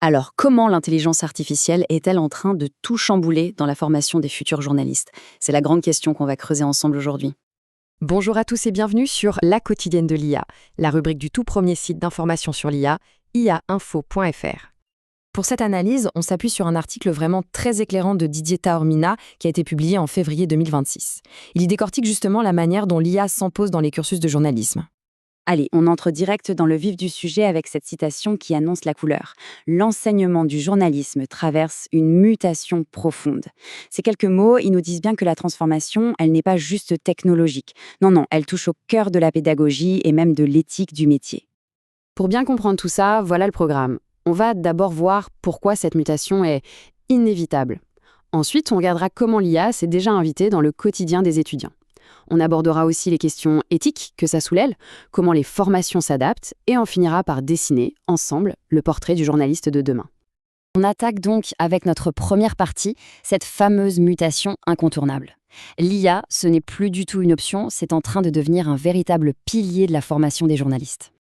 Alors, comment l'intelligence artificielle est-elle en train de tout chambouler dans la formation des futurs journalistes? C'est la grande question qu'on va creuser ensemble aujourd'hui. Bonjour à tous et bienvenue sur La quotidienne de l'IA, la rubrique du tout premier site d'information sur l'IA, iainfo.fr. Pour cette analyse, on s'appuie sur un article vraiment très éclairant de Didier Taormina qui a été publié en février 2026. Il y décortique justement la manière dont l'IA s'impose dans les cursus de journalisme. Allez, on entre direct dans le vif du sujet avec cette citation qui annonce la couleur. L'enseignement du journalisme traverse une mutation profonde. Ces quelques mots, ils nous disent bien que la transformation, elle n'est pas juste technologique. Non, non, elle touche au cœur de la pédagogie et même de l'éthique du métier. Pour bien comprendre tout ça, voilà le programme. On va d'abord voir pourquoi cette mutation est inévitable. Ensuite, on regardera comment l'IA s'est déjà invitée dans le quotidien des étudiants. On abordera aussi les questions éthiques que ça soulève, comment les formations s'adaptent, et on finira par dessiner, ensemble, le portrait du journaliste de demain. On attaque donc avec notre première partie, cette fameuse mutation incontournable. L'IA, ce n'est plus du tout une option, c'est en train de devenir un véritable pilier de la formation des journalistes.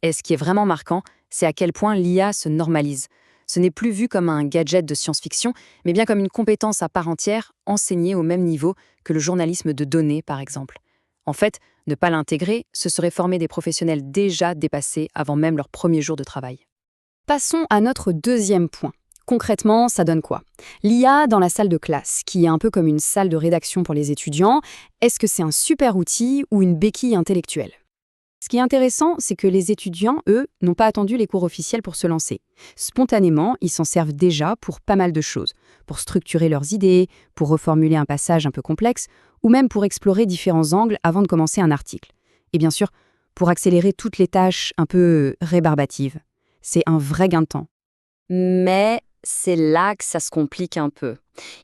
Et ce qui est vraiment marquant, c'est à quel point l'IA se normalise. Ce n'est plus vu comme un gadget de science-fiction, mais bien comme une compétence à part entière, enseignée au même niveau que le journalisme de données, par exemple. En fait, ne pas l'intégrer, ce serait former des professionnels déjà dépassés avant même leur premier jour de travail. Passons à notre deuxième point. Concrètement, ça donne quoi? L'IA dans la salle de classe, qui est un peu comme une salle de rédaction pour les étudiants, est-ce que c'est un super outil ou une béquille intellectuelle? Ce qui est intéressant, c'est que les étudiants, eux, n'ont pas attendu les cours officiels pour se lancer. Spontanément, ils s'en servent déjà pour pas mal de choses. Pour structurer leurs idées, pour reformuler un passage un peu complexe, ou même pour explorer différents angles avant de commencer un article. Et bien sûr, pour accélérer toutes les tâches un peu rébarbatives. C'est un vrai gain de temps. Mais c'est là que ça se complique un peu.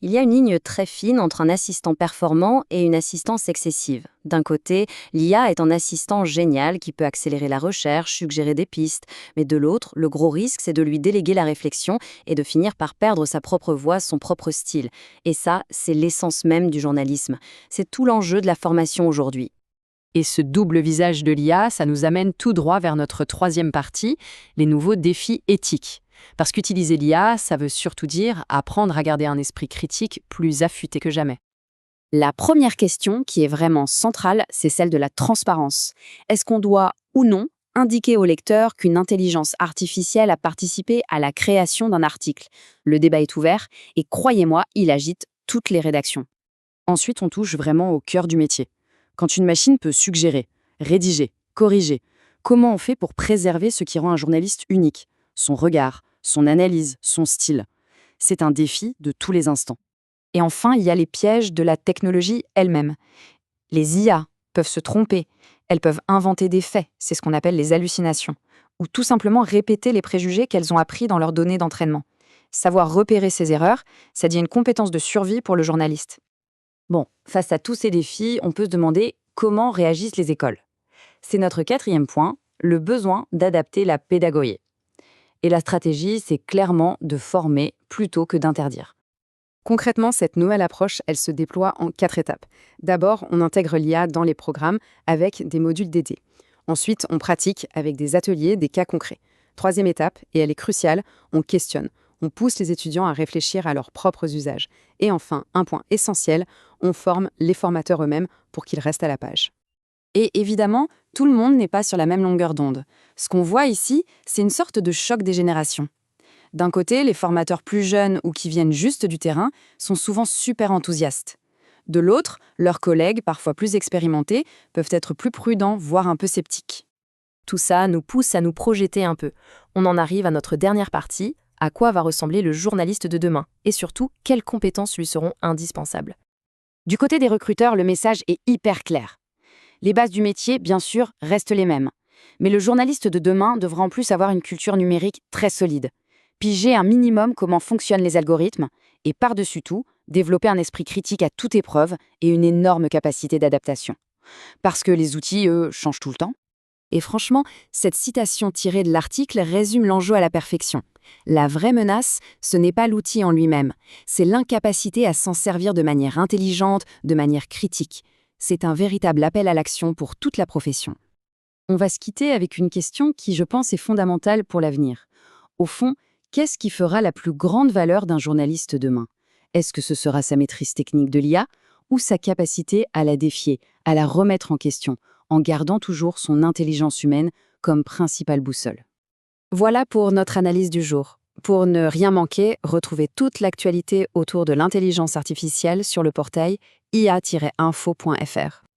Il y a une ligne très fine entre un assistant performant et une assistance excessive. D'un côté, l'IA est un assistant génial qui peut accélérer la recherche, suggérer des pistes, mais de l'autre, le gros risque, c'est de lui déléguer la réflexion et de finir par perdre sa propre voix, son propre style. Et ça, c'est l'essence même du journalisme. C'est tout l'enjeu de la formation aujourd'hui. Et ce double visage de l'IA, ça nous amène tout droit vers notre troisième partie, les nouveaux défis éthiques. Parce qu'utiliser l'IA, ça veut surtout dire apprendre à garder un esprit critique plus affûté que jamais. La première question, qui est vraiment centrale, c'est celle de la transparence. Est-ce qu'on doit ou non indiquer au lecteur qu'une intelligence artificielle a participé à la création d'un article? Le débat est ouvert et croyez-moi, il agite toutes les rédactions. Ensuite, on touche vraiment au cœur du métier. Quand une machine peut suggérer, rédiger, corriger, comment on fait pour préserver ce qui rend un journaliste unique? Son regard, son analyse, son style. C'est un défi de tous les instants. Et enfin, il y a les pièges de la technologie elle-même. Les IA peuvent se tromper, elles peuvent inventer des faits, c'est ce qu'on appelle les hallucinations, ou tout simplement répéter les préjugés qu'elles ont appris dans leurs données d'entraînement. Savoir repérer ces erreurs, ça devient une compétence de survie pour le journaliste. Bon, face à tous ces défis, on peut se demander comment réagissent les écoles. C'est notre quatrième point, le besoin d'adapter la pédagogie. Et la stratégie, c'est clairement de former plutôt que d'interdire. Concrètement, cette nouvelle approche, elle se déploie en 4 étapes. D'abord, on intègre l'IA dans les programmes avec des modules dédiés. Ensuite, on pratique avec des ateliers, des cas concrets. Troisième étape, et elle est cruciale, on questionne. On pousse les étudiants à réfléchir à leurs propres usages. Et enfin, un point essentiel, on forme les formateurs eux-mêmes pour qu'ils restent à la page. Et évidemment, tout le monde n'est pas sur la même longueur d'onde. Ce qu'on voit ici, c'est une sorte de choc des générations. D'un côté, les formateurs plus jeunes ou qui viennent juste du terrain sont souvent super enthousiastes. De l'autre, leurs collègues, parfois plus expérimentés, peuvent être plus prudents, voire un peu sceptiques. Tout ça nous pousse à nous projeter un peu. On en arrive à notre dernière partie, à quoi va ressembler le journaliste de demain, et surtout, quelles compétences lui seront indispensables. Du côté des recruteurs, le message est hyper clair. Les bases du métier, bien sûr, restent les mêmes. Mais le journaliste de demain devra en plus avoir une culture numérique très solide. Piger un minimum comment fonctionnent les algorithmes et, par-dessus tout, développer un esprit critique à toute épreuve et une énorme capacité d'adaptation. Parce que les outils, eux, changent tout le temps. Et franchement, cette citation tirée de l'article résume l'enjeu à la perfection. La vraie menace, ce n'est pas l'outil en lui-même, c'est l'incapacité à s'en servir de manière intelligente, de manière critique. C'est un véritable appel à l'action pour toute la profession. On va se quitter avec une question qui, je pense, est fondamentale pour l'avenir. Au fond, Qu'est-ce qui fera la plus grande valeur d'un journaliste demain? Est-ce que ce sera sa maîtrise technique de l'IA ou sa capacité à la défier, à la remettre en question, en gardant toujours son intelligence humaine comme principale boussole? Voilà pour notre analyse du jour. Pour ne rien manquer, retrouvez toute l'actualité autour de l'intelligence artificielle sur le portail ia-info.fr.